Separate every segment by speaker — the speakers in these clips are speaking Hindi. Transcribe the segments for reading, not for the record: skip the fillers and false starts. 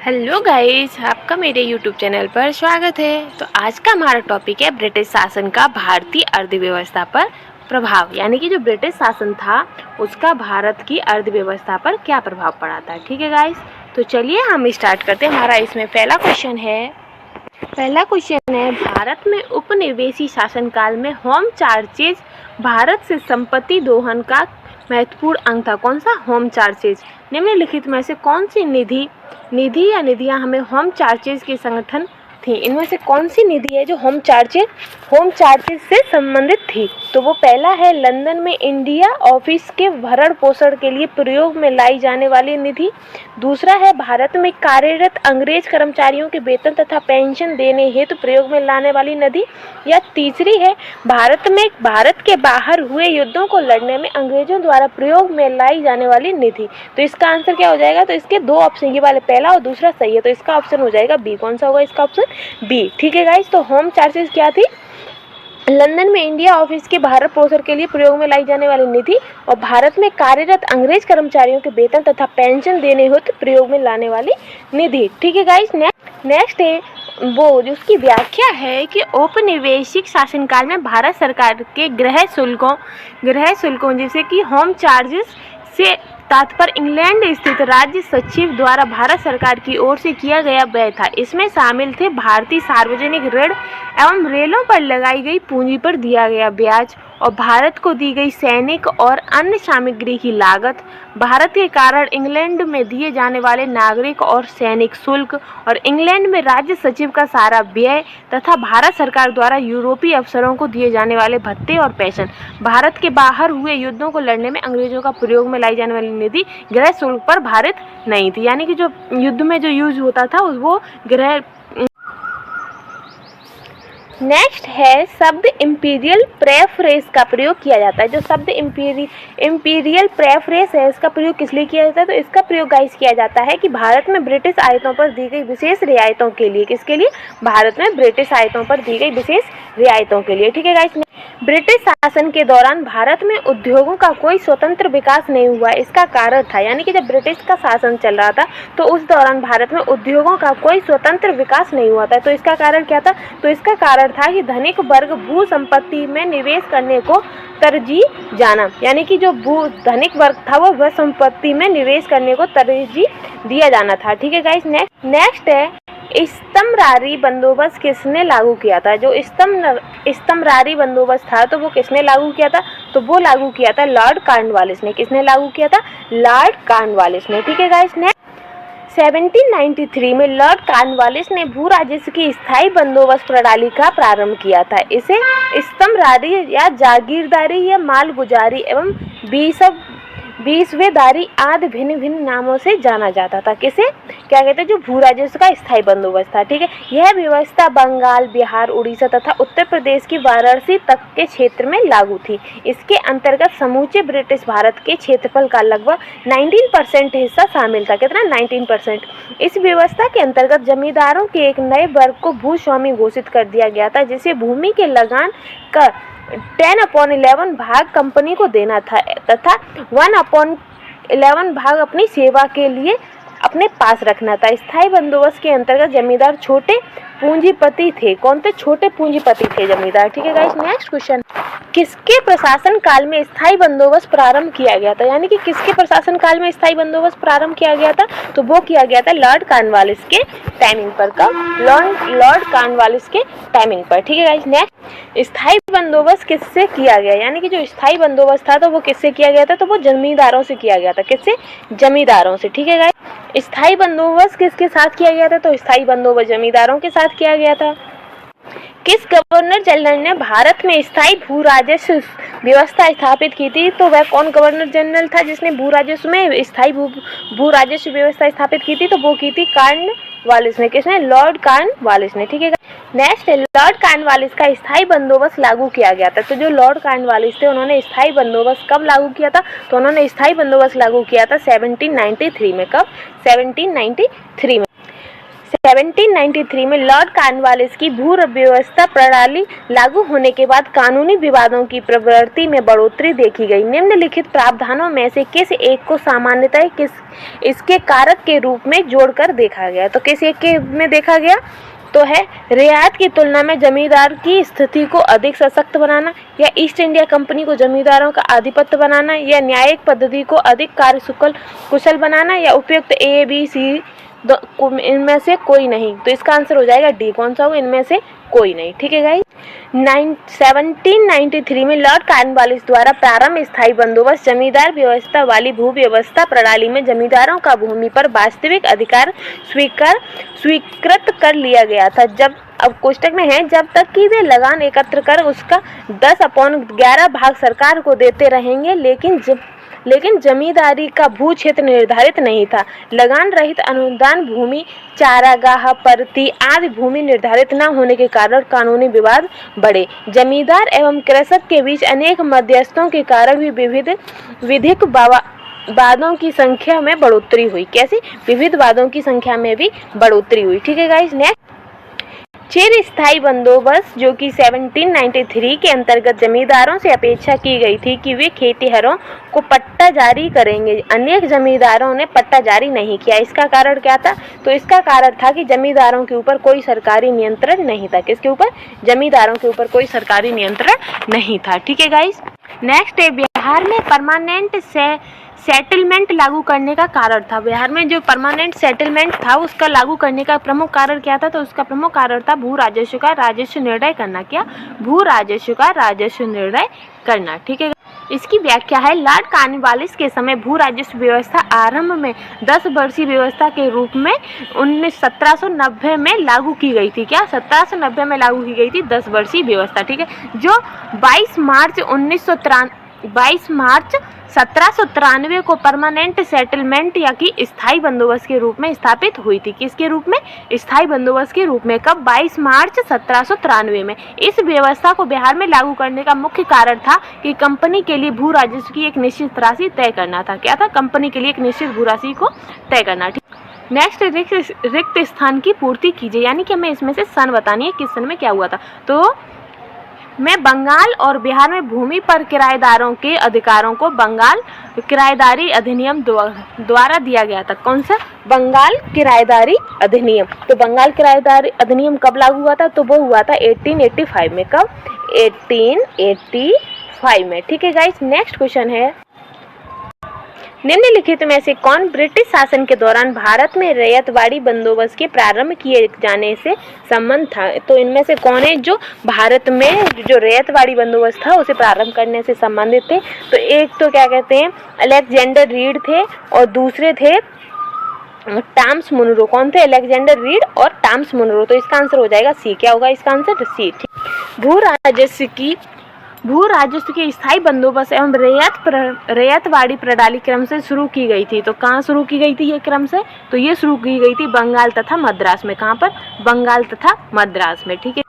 Speaker 1: हेलो गाइस, आपका मेरे यूट्यूब चैनल पर स्वागत है। तो आज का हमारा टॉपिक है ब्रिटिश शासन का भारतीय अर्थव्यवस्था पर प्रभाव, यानी कि जो ब्रिटिश शासन था उसका भारत की अर्थव्यवस्था पर क्या प्रभाव पड़ा था। ठीक है गाइस, तो चलिए हम स्टार्ट करते हैं। हमारा इसमें पहला क्वेश्चन है भारत में उपनिवेशी शासनकाल में होम चार्जेज भारत से संपत्ति दोहन का महत्वपूर्ण अंग था। कौन सा? Home charges. निम्नलिखित में से कौन सी निधि या निधियां हमें होम चार्जेज के संगठन थी? इनमें से कौन सी निधि है जो होम चार्जेज से संबंधित थी? तो वो पहला है लंदन में इंडिया ऑफिस के भरण पोषण के लिए प्रयोग में लाई जाने वाली निधि। दूसरा है भारत में कार्यरत अंग्रेज कर्मचारियों के वेतन तथा पेंशन देने हेतु प्रयोग में लाने वाली निधि। या तीसरी है भारत के बाहर हुए युद्धों को लड़ने में अंग्रेजों द्वारा प्रयोग में लाई जाने वाली निधि। तो इसका आंसर क्या हो जाएगा? तो इसके दो ऑप्शन, ये वाले पहला और दूसरा सही है, तो इसका ऑप्शन हो जाएगा बी। कौन सा होगा इसका ऑप्शन? बी। ठीक है गाइस, तो होम चार्जेस क्या थी? लंदन में इंडिया ऑफिस के भारत पोषण के लिए प्रयोग में लाई जाने वाली निधि और भारत में कार्यरत अंग्रेज कर्मचारियों के वेतन तथा पेंशन देने हेतु प्रयोग में लाने वाली निधि। ठीक है गाइस, नेक्स्ट है वो जिसकी व्याख्या है कि औपनिवेशिक शासनकाल में भारत सरकार के गृह शुल्कों जैसे कि होम चार्जेस से तात्पर्य इंग्लैंड स्थित राज्य सचिव द्वारा भारत सरकार की ओर से किया गया व्यय था। इसमें शामिल थे भारतीय सार्वजनिक ऋण एवं रेलों पर लगाई गई पूंजी पर दिया गया ब्याज और भारत को दी गई सैनिक और अन्य सामग्री की लागत, भारत के कारण इंग्लैंड में दिए जाने वाले नागरिक और सैनिक शुल्क और इंग्लैंड में राज्य सचिव का सारा व्यय तथा भारत सरकार द्वारा यूरोपीय अफसरों को दिए जाने वाले भत्ते और पेंशन। भारत के बाहर हुए युद्धों को लड़ने में अंग्रेजों का प्रयोग में लाई जाने वाली निधि गृह शुल्क पर भारित नहीं थी, यानी कि जो युद्ध में जो यूज होता था वो गृह। नेक्स्ट है शब्द इंपीरियल प्रेफरेंस का प्रयोग किया जाता है। जो शब्द इंपीरियल प्रेफरेंस है इसका प्रयोग किस लिए किया जाता है? तो इसका प्रयोग गाइस किया जाता है कि भारत में ब्रिटिश आयतों पर दी गई विशेष रियायतों के लिए। किसके लिए? भारत में ब्रिटिश आयतों पर दी गई विशेष रियायतों के लिए। ठीक है गाइस, ब्रिटिश शासन के दौरान भारत में उद्योगों का कोई स्वतंत्र विकास नहीं हुआ। इसका कारण था, यानी कि जब ब्रिटिश का शासन चल रहा था तो उस दौरान भारत में उद्योगों का कोई स्वतंत्र विकास नहीं हुआ था। तो इसका कारण क्या था? तो इसका कारण था कि धनिक वर्ग भू संपत्ति में निवेश करने को तरजीह जाना, यानी कि जो भू धनिक वर्ग था वो वह संपत्ति में निवेश करने को तरजीह दिया जाना था। ठीक है गाइस, नेक्स्ट है स्तंभरारी बंदोबस्त किसने लागू किया था? जो स्तंभरारी बंदोबस्त था तो वो किसने लागू किया था? तो वो लागू किया था लॉर्ड कॉर्नवालिस ने। किसने लागू किया था? लॉर्ड कॉर्नवालिस ने। ठीक है गाइस, 1793 में लॉर्ड कॉर्नवालिस ने भू राजस्व की स्थायी बंदोबस्त प्रणाली का प्रारंभ किया था। इसे स्तंभरारी या जागीरदारी या मालगुजारी एवं 20वें आदि भिन्न भिन्न नामों से जाना जाता था। किसे क्या कहते हैं? जो भू राजस्व का स्थायी बंदोबस्त था। ठीक है, यह व्यवस्था बंगाल, बिहार, उड़ीसा तथा उत्तर प्रदेश की वाराणसी तक के क्षेत्र में लागू थी। इसके अंतर्गत समूचे ब्रिटिश भारत के क्षेत्रफल का लगभग 19% हिस्सा शामिल था। कितना? 19%। इस व्यवस्था के अंतर्गत जमींदारों के एक नए वर्ग को भूस्वामी घोषित कर दिया गया था, जिसे भूमि के लगान का 10/11 भाग कंपनी को देना था तथा 1/11 भाग अपनी सेवा के लिए अपने पास रखना था। स्थायी बंदोबस्त के अंतर्गत जमींदार छोटे पूंजीपति थे। कौन थे? छोटे पूंजीपति थे जमींदार। ठीक है गाइस, नेक्स्ट क्वेश्चन, किसके प्रशासन काल में स्थायी बंदोबस्त प्रारंभ किया गया था? यानी कि किसके प्रशासन काल में स्थायी बंदोबस्त प्रारंभ किया गया था? तो वो किया गया था लॉर्ड कॉर्नवालिस के टाइमिंग पर। कब? लॉर्ड कॉर्नवालिस के टाइमिंग पर। ठीक है गाइस, नेक्स्ट स्थायी बंदोबस्त किससे किया गया? यानी कि जो स्थायी बंदोबस्त था तो वो किससे किया गया था? तो वो जमींदारों से किया गया था। किससे? जमींदारों से। ठीक है गाइस, स्थायी बंदोबस्त किसके साथ किया गया था? तो स्थायी बंदोबस्त जमींदारों के साथ किया गया था। किस गवर्नर जनरल ने भारत में स्थायी भू राजस्व व्यवस्था स्थापित की थी? तो वह कौन गवर्नर जनरल था जिसने भू राजस्व में स्थायी भू राजस्व व्यवस्था स्थापित की थी? तो वो की थी कॉर्नवालिस ने। किसने? लॉर्ड कॉर्नवालिस ने। ठीक है, नेक्स्ट है लॉर्ड कॉर्नवालिस का स्थायी बंदोबस्त लागू किया गया था। तो जो लॉर्ड कॉर्नवालिस थे उन्होंने स्थायी बंदोबस्त कब लागू किया था? तो उन्होंने स्थायी बंदोबस्त लागू किया था 1793 में। कब? 1793 में। 1793 में लॉर्ड कॉर्नवालिस की भू व्यवस्था प्रणाली लागू होने के बाद कानूनी विवादों की प्रवृत्ति में बढ़ोतरी देखी गई। निम्नलिखित प्रावधानों में से किस एक को सामान्यतः इसके कारक के रूप में जोड़कर देखा गया? तो किस एक के में देखा गया? तो है रियायत की तुलना में जमींदार की स्थिति को अधिक सशक्त बनाना, या ईस्ट इंडिया कंपनी को जमींदारों का आधिपत्य बनाना, या न्यायिक पद्धति को अधिक कार्य कुशल बनाना, या उपयुक्त ए बी सी इनमें से कोई नहीं। तो इसका आंसर हो जाएगा डी। कौन सा हो? इनमें से कोई नहीं। ठीक है गाइस। 1793 में लॉर्ड कॉर्नवालिस द्वारा प्रारंभ स्थायी बंदोबस्त जमींदार व्यवस्था वाली भू व्यवस्था प्रणाली में जमींदारों का भूमि पर वास्तविक अधिकार स्वीकृत कर लिया गया था। जब अब कोष्टक में है, जब तक कि वे लगान एकत्र कर उसका 10/11 भाग सरकार को देते रहेंगे, लेकिन जमींदारी का भू क्षेत्र निर्धारित नहीं था। लगान रहित अनुदान भूमि, चारागाह, परती आदि भूमि निर्धारित न होने के कारण कानूनी विवाद बढ़े। जमींदार एवं कृषक के बीच अनेक मध्यस्थों के कारण भी विधिक वादों की संख्या में बढ़ोतरी हुई। कैसे? विविध वादों की संख्या में भी बढ़ोतरी हुई। ठीक है गाइस। नेक्स्ट, चिरस्थायी बंदोबस्त जो कि 1793 के अंतर्गत जमींदारों से अपेक्षा की गई थी कि वे खेतिहरों को पट्टा जारी करेंगे। अनेक जमींदारों ने पट्टा जारी नहीं किया। इसका कारण क्या था? तो इसका कारण था कि जमींदारों के ऊपर कोई सरकारी नियंत्रण नहीं था। किसके ऊपर? जमींदारों के ऊपर कोई सरकारी नियंत्रण नहीं था। ठीक है गाइस। नेक्स्ट है, बिहार में परमानेंट सेटलमेंट लागू करने का कारण था। बिहार में जो परमानेंट सेटलमेंट था उसका लागू करने का प्रमुख कारण क्या था? तो उसका प्रमुख कारण था भू राजस्व का राजस्व निर्णय करना। क्या? भू राजस्व का राजस्व निर्णय करना। ठीक है। इसकी व्याख्या है, लॉर्ड कॉर्नवालिस के समय भू राजस्व व्यवस्था आरंभ में 10 वर्षीय व्यवस्था के रूप में 1790 में लागू की गई थी। क्या? 1790 में लागू की गई थी 10 वर्षीय व्यवस्था। ठीक है, जो 22 मार्च 1793 को परमानेंट सेटलमेंट या कि स्थायी बंदोबस्त के रूप में स्थापित हुई थी। किसके रूप में? स्थायी बंदोबस्त के रूप में। कब? 22 मार्च 1793 में। इस व्यवस्था को बिहार में लागू करने का मुख्य कारण था कि कंपनी के लिए भू राजस्व की एक निश्चित राशि तय करना था। क्या था? कंपनी के लिए एक निश्चित भू राशि को तय करना। नेक्स्ट, रिक्त स्थान की पूर्ति कीजिए, यानी कि हमें इसमें से सन बतानी है, किस सन में क्या हुआ था। तो में बंगाल और बिहार में भूमि पर किराएदारों के अधिकारों को बंगाल किराएदारी अधिनियम द्वारा दिया गया था। कौन सा? बंगाल किराएदारी अधिनियम। तो बंगाल किराएदारी अधिनियम कब लागू हुआ था? तो वो हुआ था 1885 में। कब? 1885 में। ठीक है गाइस। नेक्स्ट क्वेश्चन है, निम्नलिखित में से कौन ब्रिटिश शासन के दौरान भारत में रैयतवाड़ी बंदोबस्त के प्रारंभ किए जाने से संबंध था? तो इनमें से कौन है जो भारत में जो रैयतवाड़ी बंदोबस्त था उसे प्रारंभ करने से संबंधित थे? तो एक तो क्या कहते हैं, अलेक्जेंडर रीड थे, और दूसरे थे टॉमस मुनरो। कौन थे? अलेक्जेंडर रीड और टॉमस मुनरो। तो इसका आंसर हो जाएगा सी। क्या होगा इसका आंसर? सी। भू राजस्व की स्थायी बंदोबस्त एवं रैयतवाड़ी प्रणाली क्रम से शुरू की गई थी। तो कहाँ शुरू की गई थी ये क्रम से? तो ये शुरू की गई थी बंगाल तथा मद्रास में। कहाँ पर? बंगाल तथा मद्रास में। ठीक है।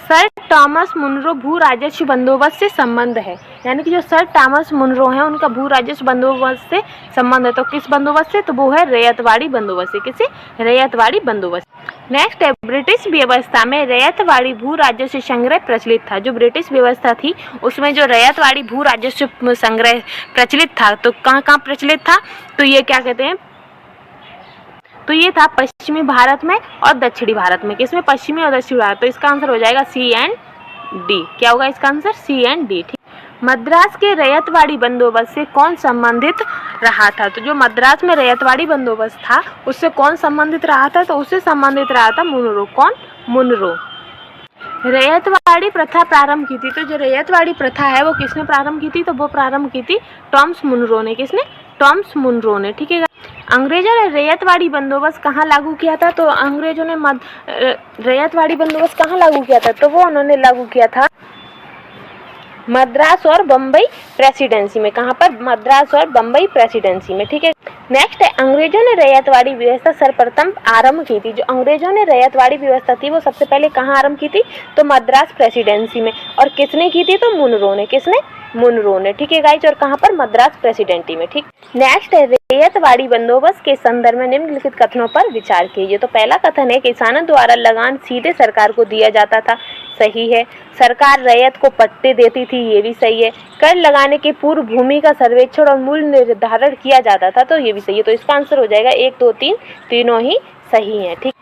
Speaker 1: सर टॉमस मुनरो भू राजस्व बंदोबस्त से संबंध है, यानी कि जो सर टॉमस मुनरो हैं उनका भू राजस्व बंदोबस्त से संबंध है। तो किस बंदोबस्त से? तो वो है रैयतवाड़ी बंदोबस्त से। किसे? रैयतवाड़ी बंदोबस्त। नेक्स्ट है, ब्रिटिश व्यवस्था में रैयतवाड़ी भू राजस्व संग्रह प्रचलित था। जो ब्रिटिश व्यवस्था थी उसमें जो रैयतवाड़ी भू राजस्व संग्रह प्रचलित था, तो कहाँ कहाँ प्रचलित था? तो ये क्या कहते हैं, तो ये था पश्चिमी भारत में और दक्षिणी भारत में। किसमें? पश्चिमी और दक्षिणी भारत। तो इसका आंसर हो जाएगा सी एंड डी। क्या होगा इसका आंसर? C and D. ठीक। मद्रास के रैयतवाड़ी बंदोबस्त से कौन संबंधित रहा था? तो जो मद्रास में रैयतवाड़ी बंदोबस्त था उससे कौन संबंधित रहा था? तो उससे संबंधित रहा था मुनरो। कौन? मुनरो। रैयतवाड़ी प्रथा प्रारंभ की थी। तो जो रैयतवाड़ी प्रथा है वो किसने प्रारंभ की थी? तो वो प्रारंभ की थी टॉमस मुनरो ने। किसने? टॉमस मुनरो ने। ठीक है। अंग्रेजों ने रैयतवाड़ी बंदोबस्त कहाँ लागू किया था? तो अंग्रेजों ने रैयतवाड़ी बंदोबस्त कहाँ लागू किया था? तो वो उन्होंने लागू किया था मद्रास और बम्बई प्रेसिडेंसी में। कहाँ पर? मद्रास और बम्बई प्रेसिडेंसी में। ठीक है। नेक्स्ट है, अंग्रेजों ने रैयतवाड़ी व्यवस्था सर्वप्रथम आरंभ की थी। जो अंग्रेजों ने रैयतवाड़ी व्यवस्था थी वो सबसे पहले कहाँ आरंभ की थी? तो मद्रास प्रेसिडेंसी में। और किसने की थी? तो मुनरो ने। किसने? मुनरो ने, ठीक है गाइज, और कहाँ पर, मद्रास प्रेसिडेंसी में, ठीक। नेक्स्ट है रैयतवाड़ी बंदोबस्त के संदर्भ में निम्नलिखित कथनों पर विचार कीजिए। तो पहला कथन है किसानों द्वारा लगान सीधे सरकार को दिया जाता था, सही है। सरकार रैयत को पट्टे देती थी, ये भी सही है। कर लगाने के पूर्व भूमि का सर्वेक्षण और मूल्य निर्धारण किया जाता था, तो ये भी सही है। तो इसका आंसर हो जाएगा 1, 2, 3, तीनों ही सही है, ठीक।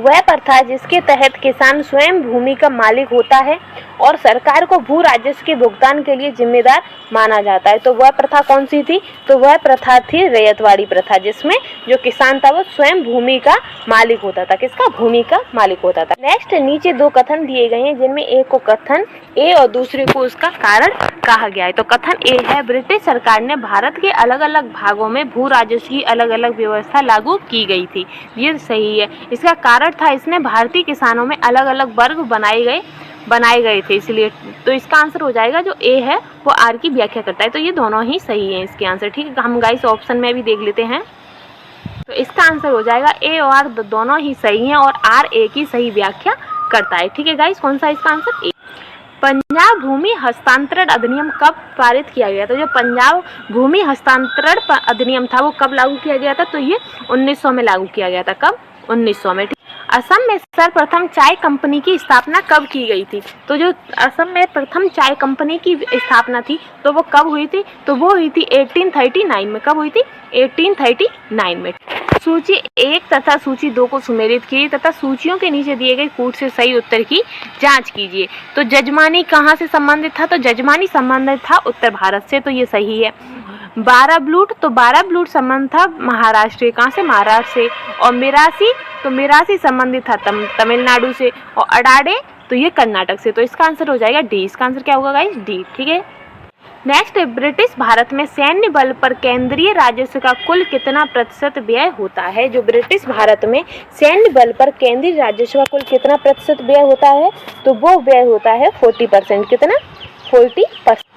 Speaker 1: वह प्रथा जिसके तहत किसान स्वयं भूमि का मालिक होता है और सरकार को भू राजस्व के भुगतान के लिए जिम्मेदार माना जाता है। तो वह प्रथा कौन सी थी? तो वह प्रथा थी रैयतवाड़ी प्रथा, जिसमें जो किसान था वो स्वयं भूमि का मालिक होता था। किसका? भूमि का मालिक होता था। नेक्स्ट नीचे 2 कथन दिए गए हैं, जिनमें एक को कथन ए और दूसरे को उसका कारण कहा गया है। तो कथन ए है, ब्रिटिश सरकार ने भारत के अलग अलग भागों में भू राजस्व की अलग अलग व्यवस्था लागू की गई थी, ये सही है। इसका कारण था इसने भारतीय किसानों में अलग अलग वर्ग बनाए गए थे, इसलिए। तो इसका आंसर हो जाएगा जो ए है वो आर की व्याख्या करता है। तो ये दोनों ही सही है इसके आंसर, ठीक है। हम गाइस ऑप्शन में भी देख लेते हैं। तो इसका आंसर हो जाएगा ए और आर दोनों ही सही हैं और आर ए की सही व्याख्या करता है, ठीक है गाइस। कौन सा इसका आंसर? ए। पंजाब भूमि हस्तांतरण अधिनियम कब पारित किया गया? तो जो पंजाब भूमि हस्तांतरण अधिनियम था वो कब लागू किया गया था? तो ये 1900 में लागू किया गया था। कब? 1900 में। असम में सर्वप्रथम चाय कंपनी की स्थापना कब की गई थी? तो जो असम में प्रथम चाय कंपनी की स्थापना थी तो वो कब हुई थी? तो वो हुई थी 1839 में। कब हुई थी? 1839 में। सूची 1 तथा सूची 2 को सुमेलित कीजिए तथा सूचियों के नीचे दिए गए कूट से सही उत्तर की जांच कीजिए। तो जजमानी कहाँ से संबंधित था? तो जजमानी संबंधित था उत्तर भारत से, तो ये सही है। बाराब्लूट, तो बाराब्लूट संबंध था महाराष्ट्र, कहाँ से? महाराष्ट्र से। और मिरासी, तो मिरासी संबंधित था तमिलनाडु से। और अडाडे, तो ये कर्नाटक से। तो इसका आंसर हो जाएगा डी। इसका आंसर क्या होगा गाइस? डी, ठीक है। नेक्स्ट, ब्रिटिश भारत में सैन्य बल पर केंद्रीय राजस्व का कुल कितना प्रतिशत व्यय होता है? जो ब्रिटिश भारत में सैन्य बल पर केंद्रीय राजस्व का कुल कितना प्रतिशत व्यय होता है? तो वो व्यय होता है 40%। कितना? 40%।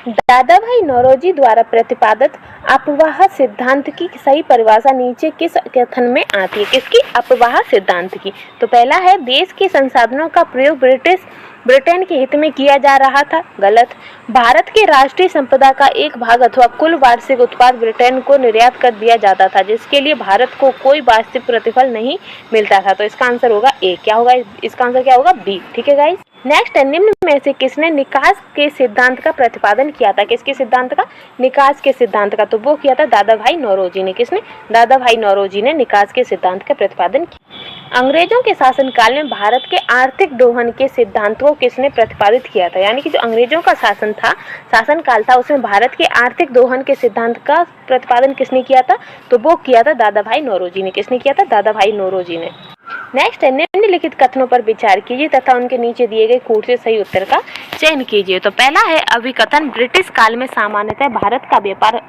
Speaker 1: दादा भाई नौरोजी द्वारा प्रतिपादित अपवाह सिद्धांत की सही परिभाषा नीचे किस कथन में आती है? किसकी? अपवाह सिद्धांत की। तो पहला है, देश के संसाधनों का प्रयोग ब्रिटेन के हित में किया जा रहा था, गलत। भारत के राष्ट्रीय संपदा का एक भाग अथवा कुल वार्षिक उत्पाद ब्रिटेन को निर्यात कर दिया जाता था, जिसके लिए भारत को कोई वास्तविक प्रतिफल नहीं मिलता था। तो इसका आंसर होगा ए। क्या होगा? इसका आंसर क्या होगा? बी, ठीक है गाइस। नेक्स्ट है, निम्न में से किसने निकास के सिद्धांत का प्रतिपादन किया था? किसके सिद्धांत का? निकास के सिद्धांत का। तो वो किया था दादा भाई नौरोजी ने। किसने? दादा भाई नौरोजी ने निकास के सिद्धांत का प्रतिपादन किया। अंग्रेजों के शासनकाल में भारत के आर्थिक दोहन के सिद्धांत को किसने प्रतिपादित किया था? यानी कि जो अंग्रेजों का शासनकाल था उसमें भारत के आर्थिक दोहन के सिद्धांत का प्रतिपादन किसने किया था? तो वो किया था दादा भाई नौरोजी ने। किसने किया था? दादा भाई नौरोजी ने। नेक्स्ट है, निम्नलिखित कथनों पर विचार कीजिए तथा उनके नीचे दिए गए कूट से सही उत्तर का चयन कीजिए। तो पहला है, अभिकथन ब्रिटिश काल में सामान्यतः भारत का व्यापार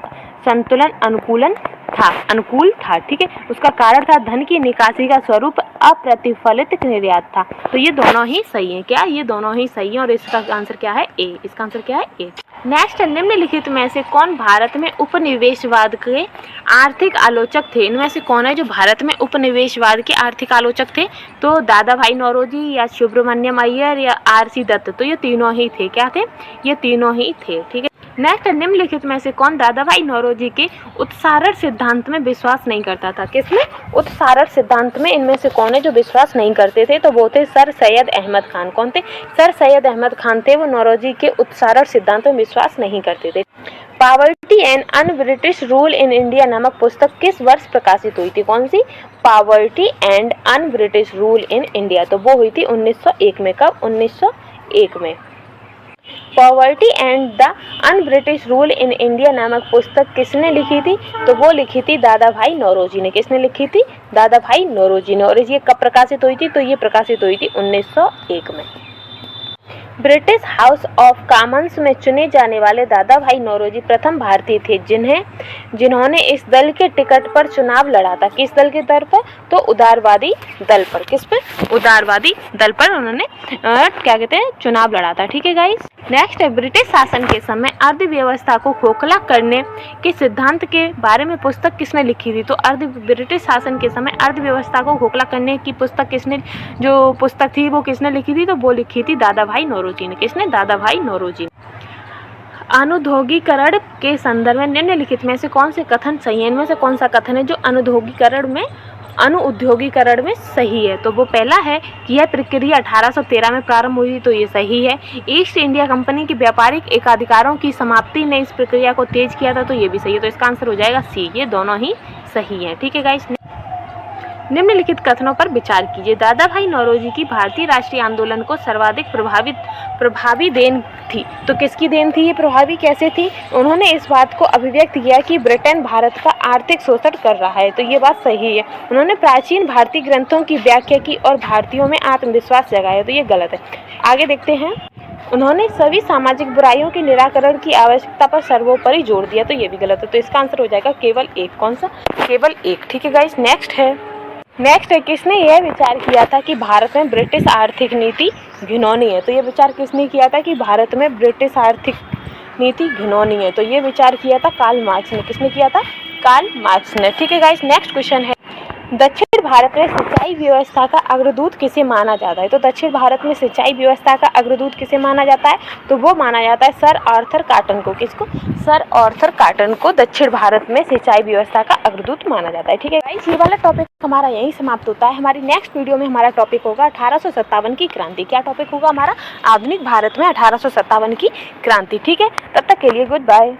Speaker 1: संतुलन अनुकूल था, ठीक है। उसका कारण था धन की निकासी का स्वरूप अप्रतिफलित निर्यात था। तो ये दोनों ही सही हैं। क्या? ये दोनों ही सही हैं और इसका आंसर क्या है? ए। इसका आंसर क्या है? ए। नेक्स्ट, निम्नलिखित में से कौन भारत में उपनिवेशवाद के आर्थिक आलोचक थे? इनमें से कौन है जो भारत में उपनिवेशवाद के आर्थिक आलोचक थे? तो दादा भाई नौरोजी या सुब्रमण्यम अय्यर या आर.सी. दत्त। तो ये तीनों ही थे। क्या थे? ये तीनों ही थे, ठीक है। नेक्स्ट, निम्नलिखित में से कौन दादा भाई नौरोजी के उत्सारण सिद्धांत में विश्वास नहीं करता था? किसमें? उत्सारण सिद्धांत में इनमें से कौन है जो विश्वास नहीं करते थे? तो वो थे सर सैयद अहमद खान। कौन थे? सर सैयद अहमद खान थे। वो नौरोजी के उत्सारण सिद्धांत में विश्वास नहीं करते थे। Poverty and un British rule in India नामक पुस्तक किस वर्ष प्रकाशित हुई थी? कौन सी? Poverty and un British rule in India. तो वो हुई थी 1901 में। कब? 1901 में। Poverty and the un British rule in India नामक पुस्तक किसने लिखी थी? तो वो लिखी थी दादा भाई नौरोजी ने। किसने लिखी थी? दादा भाई नौरोजी ने। और ये कब प्रकाशित हुई थी? तो ये प्रकाशित हुई थी 1901 में। ब्रिटिश हाउस ऑफ कॉमन्स में चुने जाने वाले दादा भाई नौरोजी प्रथम भारतीय थे जिन्होंने इस दल के टिकट पर चुनाव लड़ा था। किस दल के दर पर? तो उदारवादी दल पर। किस पर? उदारवादी दल पर उन्होंने क्या कहते हैं, चुनाव लड़ा था, ठीक है गाइस। नेक्स्ट है ब्रिटिश शासन के समय अर्थव्यवस्था को खोखला करने के सिद्धांत के बारे में पुस्तक किसने लिखी थी? तो ब्रिटिश शासन के समय अर्थव्यवस्था को खोखला करने की पुस्तक जो पुस्तक थी वो किसने लिखी थी? तो वो लिखी थी दादा भाई नौरोजी ने। किसने? दादा भाई नौरोजी ने। अनुद्योगीकरण के संदर्भ में निम्नलिखित में से कौन से कथन सही है? इनमें से कौन सा कथन है जो अनुउद्योगीकरण में सही है? तो वो पहला है कि यह प्रक्रिया 1813 में प्रारंभ हुई, तो ये सही है। ईस्ट इंडिया कंपनी के व्यापारिक एकाधिकारों की समाप्ति ने इस प्रक्रिया को तेज किया था, तो ये भी सही है। तो इसका आंसर हो जाएगा सी। ये दोनों ही सही है। ठीक है गाइस, निम्नलिखित कथनों पर विचार कीजिए। दादा भाई नौरोजी की भारतीय राष्ट्रीय आंदोलन को सर्वाधिक प्रभावी देन थी, तो किसकी देन थी? ये प्रभावी कैसे थी? उन्होंने इस बात को अभिव्यक्त किया कि ब्रिटेन भारत का आर्थिक शोषण कर रहा है, तो ये बात सही है। उन्होंने प्राचीन भारतीय ग्रंथों की व्याख्या की और भारतीयों में आत्मविश्वास जगाया, तो ये गलत है। आगे देखते हैं। उन्होंने सभी सामाजिक बुराइयों के निराकरण की आवश्यकता पर सर्वोपरि जोर दिया, तो ये भी गलत है। तो इसका आंसर हो जाएगा केवल एक। कौन सा? केवल एक। ठीक है गाइस, नेक्स्ट है किसने यह विचार किया था कि भारत में ब्रिटिश आर्थिक नीति घिनौनी है? तो ये विचार किसने किया था कि भारत में ब्रिटिश आर्थिक नीति घिनौनी है? तो ये विचार किया था कार्ल मार्क्स ने। किसने किया था? कार्ल मार्क्स ने। ठीक है गाइस, नेक्स्ट क्वेश्चन है। दक्षिण भारत में सिंचाई व्यवस्था का अग्रदूत किसे माना जाता है? तो दक्षिण भारत में सिंचाई व्यवस्था का अग्रदूत किसे माना जाता है? तो वो माना जाता है सर आर्थर कॉटन को। किसको? सर आर्थर कॉटन को दक्षिण भारत में सिंचाई व्यवस्था का अग्रदूत माना जाता है। ठीक है गाइस, ये वाला टॉपिक हमारा यहीं समाप्त होता है। हमारी नेक्स्ट वीडियो में हमारा टॉपिक होगा 1857 की क्रांति। क्या टॉपिक होगा हमारा? आधुनिक भारत में 1857 की क्रांति। ठीक है, तब तक के लिए गुड बाय।